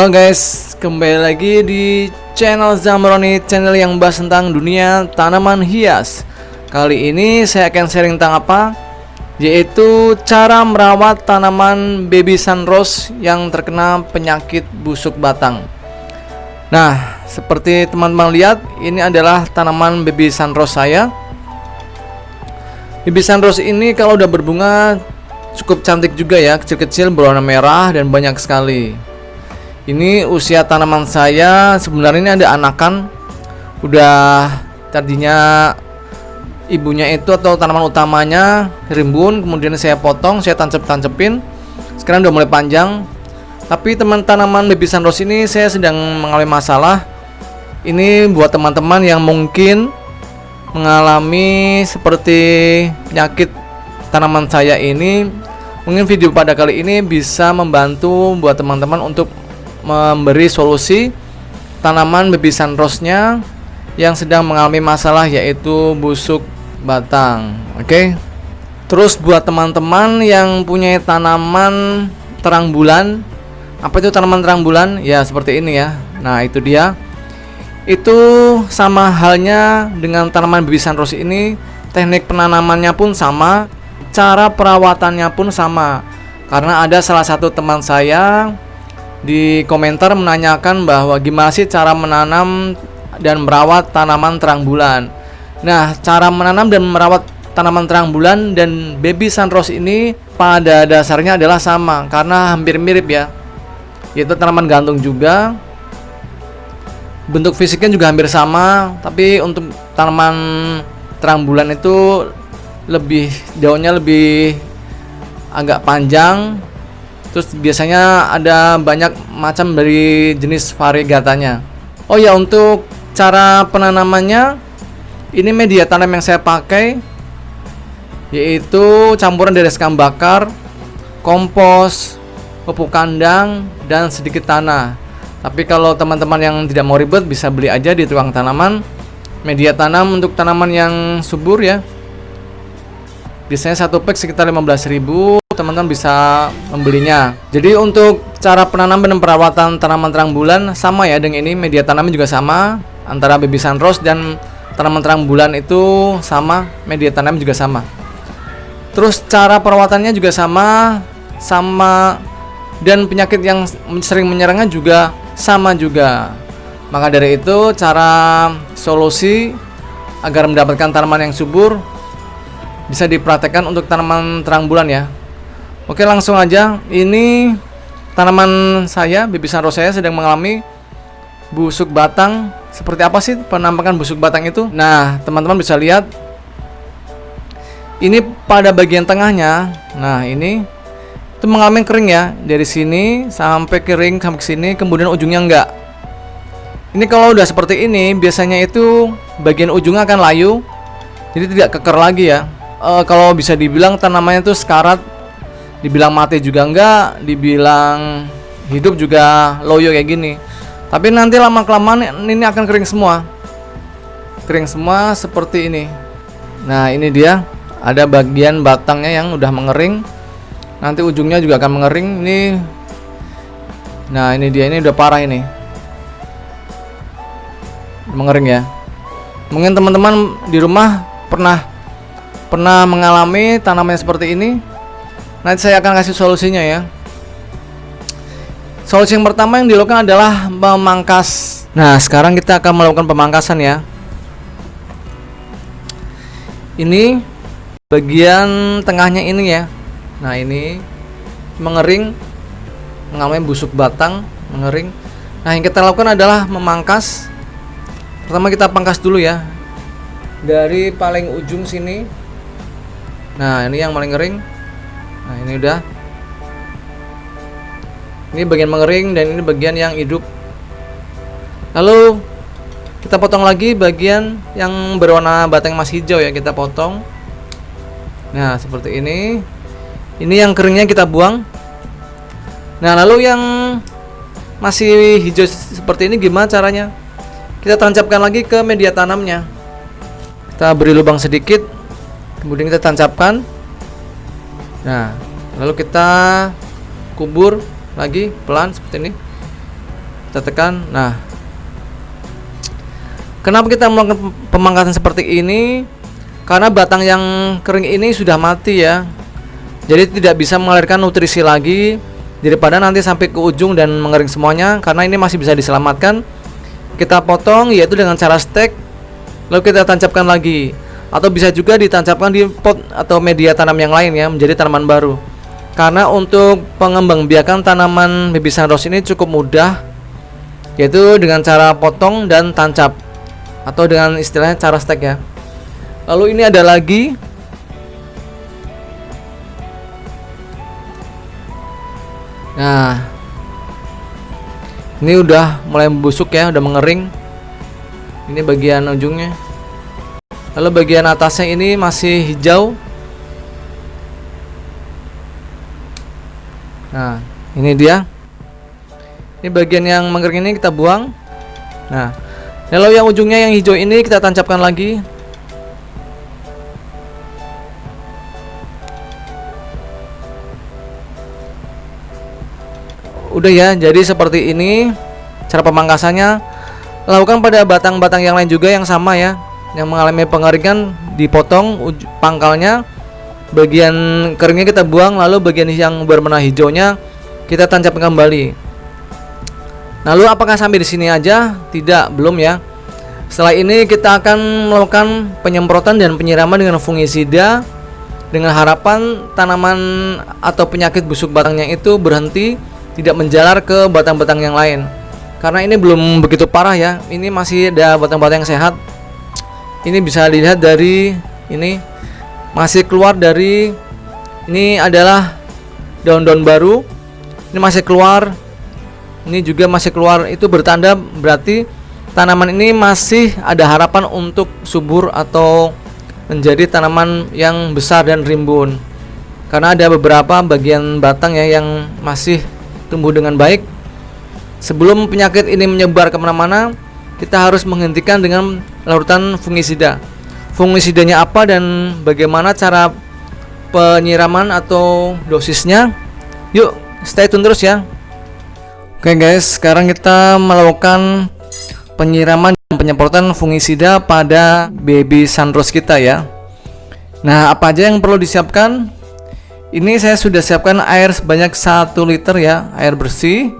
Halo guys, kembali lagi di channel Zamroni, channel yang bahas tentang dunia tanaman hias. Kali ini saya akan sharing tentang apa? Yaitu cara merawat tanaman baby sunrose yang terkena penyakit busuk batang. Nah, seperti teman-teman lihat, ini adalah tanaman baby sunrose saya. Baby sunrose ini kalau udah berbunga cukup cantik juga ya, kecil-kecil berwarna merah dan banyak sekali. Ini usia tanaman saya, sebenarnya ini ada anakan. Udah tadinya ibunya itu atau tanaman utamanya rimbun, kemudian saya potong, saya tancap-tancepin. Sekarang udah mulai panjang. Tapi tanaman baby sunrose ini saya sedang mengalami masalah. Ini buat teman-teman yang mungkin mengalami seperti penyakit tanaman saya ini, mungkin video pada kali ini bisa membantu buat teman-teman untuk memberi solusi tanaman baby sunrose-nya yang sedang mengalami masalah, yaitu busuk batang. Oke. Terus buat teman-teman yang punya tanaman terang bulan, apa itu tanaman terang bulan? Ya seperti ini ya. Nah itu dia. Itu sama halnya dengan tanaman baby sunrose ini, teknik penanamannya pun sama, cara perawatannya pun sama. Karena ada salah satu teman saya di komentar menanyakan bahwa gimana sih cara menanam dan merawat tanaman terang bulan. Nah, cara menanam dan merawat tanaman terang bulan dan baby sunrose ini pada dasarnya adalah sama, karena hampir mirip ya. Yaitu tanaman gantung juga. Bentuk fisiknya juga hampir sama, tapi untuk tanaman terang bulan itu daunnya lebih agak panjang. Terus biasanya ada banyak macam dari jenis variegatanya. Oh ya, untuk cara penanamannya, ini media tanam yang saya pakai yaitu campuran dari sekam bakar, kompos, pupuk kandang, dan sedikit tanah. Tapi kalau teman-teman yang tidak mau ribet, bisa beli aja di tukang tanaman media tanam untuk tanaman yang subur ya. Biasanya satu pack sekitar 15.000, teman-teman bisa membelinya. Jadi untuk cara penanaman dan perawatan tanaman terang bulan sama ya dengan ini, media tanamnya juga sama, antara baby sunrose dan tanaman terang bulan itu sama, media tanam juga sama. Terus cara perawatannya juga sama dan penyakit yang sering menyerangnya juga sama juga. Maka dari itu cara solusi agar mendapatkan tanaman yang subur bisa dipraktekkan untuk tanaman terang bulan ya. Oke, langsung aja. Ini tanaman saya, baby sunrose saya sedang mengalami busuk batang. Seperti apa sih penampakan busuk batang itu? Nah, teman-teman bisa lihat. Ini pada bagian tengahnya. Nah, ini itu mengalami kering ya. Dari sini sampai kering sampai ke sini, kemudian ujungnya enggak. Ini kalau udah seperti ini, biasanya itu bagian ujungnya akan layu. Jadi tidak keker lagi ya. Kalau bisa dibilang tanamannya itu sekarat, dibilang mati juga enggak, dibilang hidup juga loyo kayak gini. Tapi nanti lama-kelamaan ini akan kering semua. Kering semua seperti ini. Nah, ini dia, ada bagian batangnya yang udah mengering. Nanti ujungnya juga akan mengering. Nah, ini dia, ini udah parah ini. Mengering ya. Mungkin teman-teman di rumah pernah mengalami tanaman seperti ini. Nanti saya akan kasih solusinya ya. Solusi yang pertama yang dilakukan adalah memangkas. Nah, sekarang kita akan melakukan pemangkasan ya. Ini bagian tengahnya ini ya. Nah, ini mengering, mengalami busuk batang, mengering. Nah, yang kita lakukan adalah memangkas. Pertama kita pangkas dulu ya, dari paling ujung sini. Nah, ini yang paling kering. Nah, ini udah. Ini bagian mengering dan ini bagian yang hidup. Lalu kita potong lagi bagian yang berwarna batang masih hijau ya, kita potong. Nah, seperti ini. Ini yang keringnya kita buang. Nah, lalu yang masih hijau seperti ini gimana caranya? Kita tancapkan lagi ke media tanamnya. Kita beri lubang sedikit, kemudian kita tancapkan. Nah, lalu kita kubur lagi pelan seperti ini. kita tekan. Nah, kenapa kita melakukan pemangkasan seperti ini? Karena batang yang kering ini sudah mati ya, jadi tidak bisa mengalirkan nutrisi lagi. Daripada nanti sampai ke ujung dan mengering semuanya, karena ini masih bisa diselamatkan, kita potong yaitu dengan cara stek, lalu kita tancapkan lagi, atau bisa juga ditancapkan di pot atau media tanam yang lain ya, menjadi tanaman baru. Karena untuk pengembangbiakan tanaman baby sunrose ini cukup mudah, yaitu dengan cara potong dan tancap, atau dengan istilahnya cara stek ya. Lalu ini ada lagi, nah ini udah mulai membusuk ya, udah mengering. Ini bagian ujungnya. Lalu bagian atasnya ini masih hijau. Nah, ini dia. Ini bagian yang mengering ini kita buang. Nah, lalu yang ujungnya yang hijau ini kita tancapkan lagi. Udah ya, jadi seperti ini cara pemangkasannya. Lakukan pada batang-batang yang lain juga yang sama ya, yang mengalami pengeringan, dipotong pangkalnya, bagian keringnya kita buang, lalu bagian yang berwarna hijaunya kita tancapkan kembali. Lalu apakah sampai di sini aja? Tidak, belum ya. Setelah ini kita akan melakukan penyemprotan dan penyiraman dengan fungisida, dengan harapan tanaman atau penyakit busuk batangnya itu berhenti, tidak menjalar ke batang-batang yang lain. Karena ini belum begitu parah ya, ini masih ada batang-batang yang sehat. Ini bisa dilihat dari ini, masih keluar dari, ini adalah daun-daun baru, ini masih keluar, ini juga masih keluar. Itu bertanda berarti tanaman ini masih ada harapan untuk subur atau menjadi tanaman yang besar dan rimbun. Karena ada beberapa bagian batang ya yang masih tumbuh dengan baik. Sebelum penyakit ini menyebar kemana-mana, kita harus menghentikan dengan larutan fungisida. Fungisidanya apa dan bagaimana cara penyiraman atau dosisnya? Yuk, stay tune terus ya. Oke guys, sekarang kita melakukan penyiraman dan penyemprotan fungisida pada baby sunrose kita ya. Nah, apa aja yang perlu disiapkan? Ini saya sudah siapkan air sebanyak 1 liter ya, air bersih.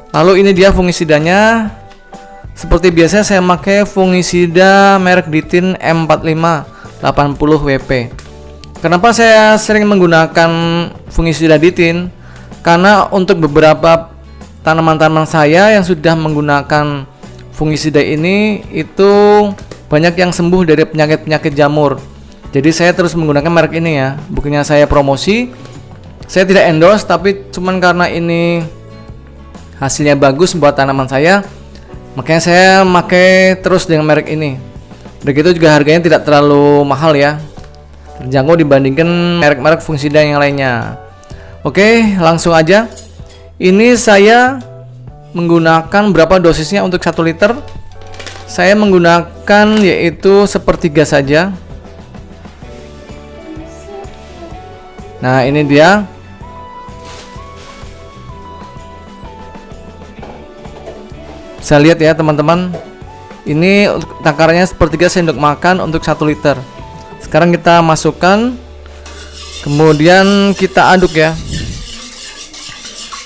Lalu ini dia fungisidanya. Seperti biasa saya pakai fungisida merek Ditin M45 80 WP. Kenapa saya sering menggunakan fungisida Ditin? Karena untuk beberapa tanaman-tanaman saya yang sudah menggunakan fungisida ini itu banyak yang sembuh dari penyakit-penyakit jamur. Jadi saya terus menggunakan merek ini ya. Bukannya saya promosi, saya tidak endorse, tapi cuman karena ini hasilnya bagus buat tanaman saya, makanya saya pakai terus dengan merek ini. Begitu juga harganya tidak terlalu mahal ya, terjangkau dibandingkan merek-merek fungisida yang lainnya. Oke, langsung aja. Ini saya menggunakan berapa dosisnya untuk 1 liter. Saya menggunakan yaitu 1/3 saja. Nah, ini dia. Bisa lihat ya teman-teman. Ini takarannya 1/3 sendok makan untuk 1 liter. Sekarang kita masukkan, kemudian kita aduk ya.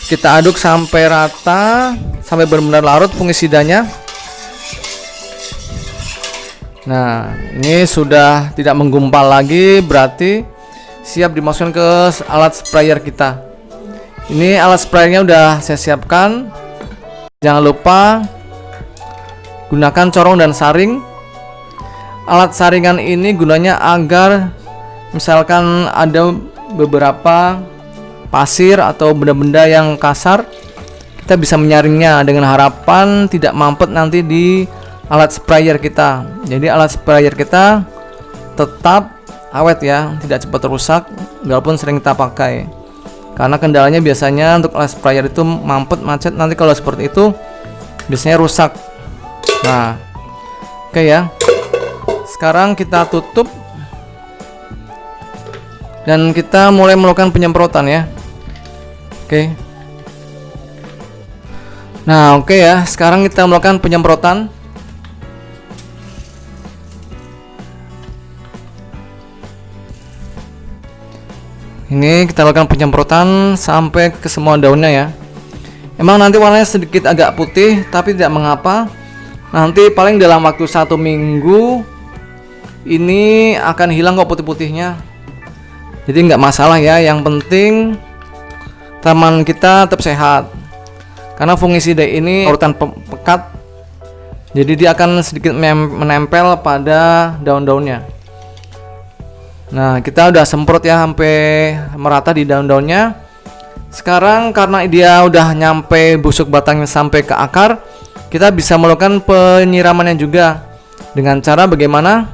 Kita aduk sampai rata, sampai benar-benar larut fungisidanya. Nah, ini sudah tidak menggumpal lagi, berarti siap dimasukkan ke alat sprayer kita. Ini alat sprayernya udah saya siapkan. Jangan lupa gunakan corong dan saring. Alat saringan ini gunanya agar misalkan ada beberapa pasir atau benda-benda yang kasar, kita bisa menyaringnya dengan harapan tidak mampet nanti di alat sprayer kita. Jadi alat sprayer kita tetap awet ya, tidak cepat rusak walaupun sering kita pakai. Karena kendalanya biasanya untuk alat sprayer itu mampet, macet, nanti kalau seperti itu biasanya rusak. Nah, oke ya. Sekarang kita tutup dan kita mulai melakukan penyemprotan ya. Oke. Nah, oke ya. Sekarang kita melakukan penyemprotan. Ini kita lakukan penyemprotan sampai ke semua daunnya ya. Emang nanti warnanya sedikit agak putih, tapi tidak mengapa. Nanti paling dalam waktu 1 minggu ini akan hilang kok putih-putihnya. Jadi nggak masalah ya. Yang penting tanaman kita tetap sehat. Karena fungisida ini urutan pekat, jadi dia akan sedikit menempel pada daun-daunnya. Nah, kita udah semprot ya sampai merata di daun-daunnya. Sekarang karena dia udah nyampe busuk batangnya sampai ke akar, kita bisa melakukan penyiramannya juga. Dengan cara bagaimana?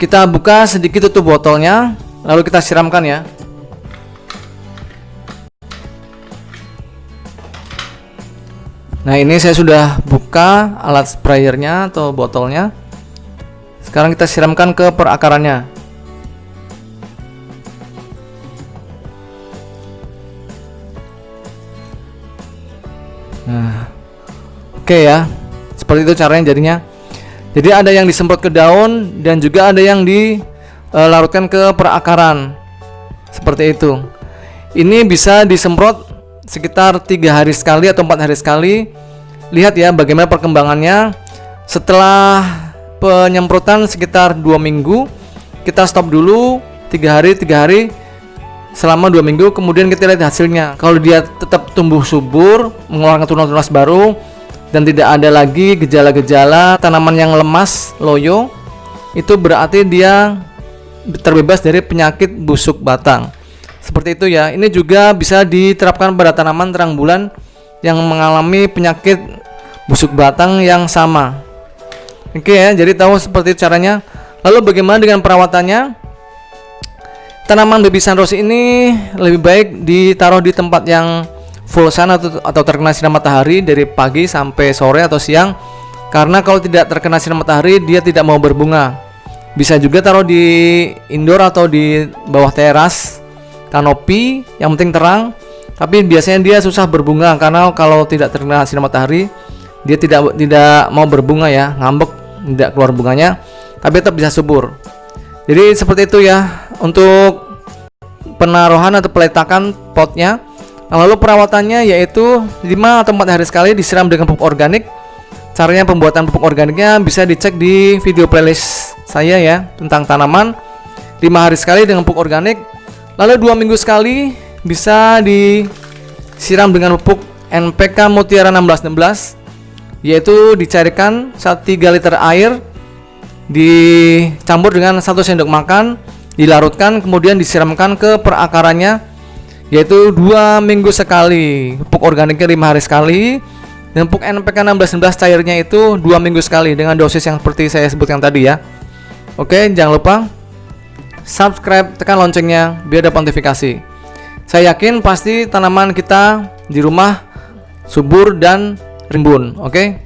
Kita buka sedikit tutup botolnya, lalu kita siramkan ya. Nah, ini saya sudah buka alat sprayernya atau botolnya. Sekarang kita siramkan ke perakarannya. Nah, oke ya. Seperti itu caranya jadinya. Jadi ada yang disemprot ke daun dan juga ada yang dilarutkan ke perakaran. Seperti itu. Ini bisa disemprot sekitar 3 hari sekali atau 4 hari sekali. Lihat ya bagaimana perkembangannya. Setelah penyemprotan sekitar 2 minggu, kita stop dulu 3 hari selama 2 minggu, kemudian kita lihat hasilnya. Kalau dia tetap tumbuh subur, mengeluarkan tunas-tunas baru, dan tidak ada lagi gejala-gejala tanaman yang lemas, loyo, itu berarti dia terbebas dari penyakit busuk batang. Seperti itu ya. Ini juga bisa diterapkan pada tanaman terang bulan yang mengalami penyakit busuk batang yang sama. Oke ya, jadi tahu seperti caranya. Lalu bagaimana dengan perawatannya? Tanaman baby sunrose ini lebih baik ditaruh di tempat yang full sun atau terkena sinar matahari dari pagi sampai sore atau siang. Karena kalau tidak terkena sinar matahari, dia tidak mau berbunga. Bisa juga taruh di indoor atau di bawah teras, kanopi, yang penting terang. Tapi biasanya dia susah berbunga karena kalau tidak terkena sinar matahari, dia tidak mau berbunga ya, ngambek, tidak keluar bunganya, tapi tetap bisa subur. Jadi seperti itu ya untuk penaruhan atau peletakan potnya. Lalu perawatannya yaitu 5 atau 4 hari sekali disiram dengan pupuk organik. Caranya pembuatan pupuk organiknya bisa dicek di video playlist saya ya tentang tanaman. 5 hari sekali dengan pupuk organik. Lalu 2 minggu sekali bisa disiram dengan pupuk NPK Mutiara 1616, yaitu dicarikan 3 liter air dicampur dengan 1 sendok makan, dilarutkan, kemudian disiramkan ke perakarannya, yaitu 2 minggu sekali. Pupuk organiknya 5 hari sekali, dan pupuk NPK 1616 cairnya itu 2 minggu sekali dengan dosis yang seperti saya sebutkan tadi ya. Oke, jangan lupa subscribe, tekan loncengnya biar dapat notifikasi. Saya yakin pasti tanaman kita di rumah subur dan rimbun. Oke.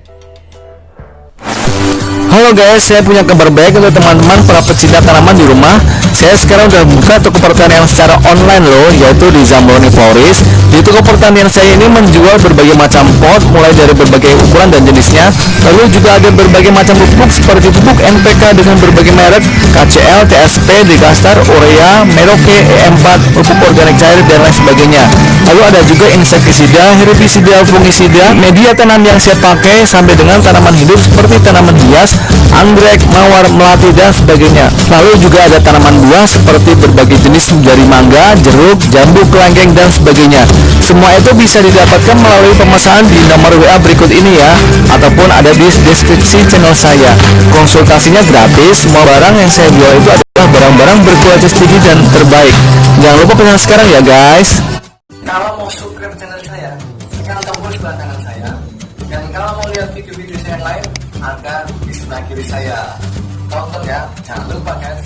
Halo guys, saya punya kabar baik untuk teman-teman para pecinta tanaman di rumah. Saya sekarang udah buka toko pertanian secara online loh, yaitu di Zambroni Florist. Di toko pertanian saya ini menjual berbagai macam pot, mulai dari berbagai ukuran dan jenisnya. Lalu juga ada berbagai macam pupuk seperti pupuk NPK dengan berbagai merek, KCL, TSP, Dekastar, Urea, Merauke, E4, pupuk organik cair dan lain sebagainya. Lalu ada juga insektisida, herbisida, fungisida, media tanam yang saya pakai sampai dengan tanaman hidup seperti tanaman hias, anggrek, mawar, melati dan sebagainya. Lalu juga ada tanaman buah seperti berbagai jenis dari mangga, jeruk, jambu, kelengkeng dan sebagainya. Semua itu bisa didapatkan melalui pemesanan di nomor WA berikut ini ya, ataupun ada di deskripsi channel saya. Konsultasinya gratis. Semua barang yang saya jual itu adalah barang-barang berkualitas tinggi dan terbaik. Jangan lupa pesan sekarang ya guys. Kalau mau subscribe channel saya, tekan tombol sebelah kanan saya. Dan kalau mau lihat video-video saya yang lain, ada di sebelah kiri saya. Tonton ya, jangan lupa guys.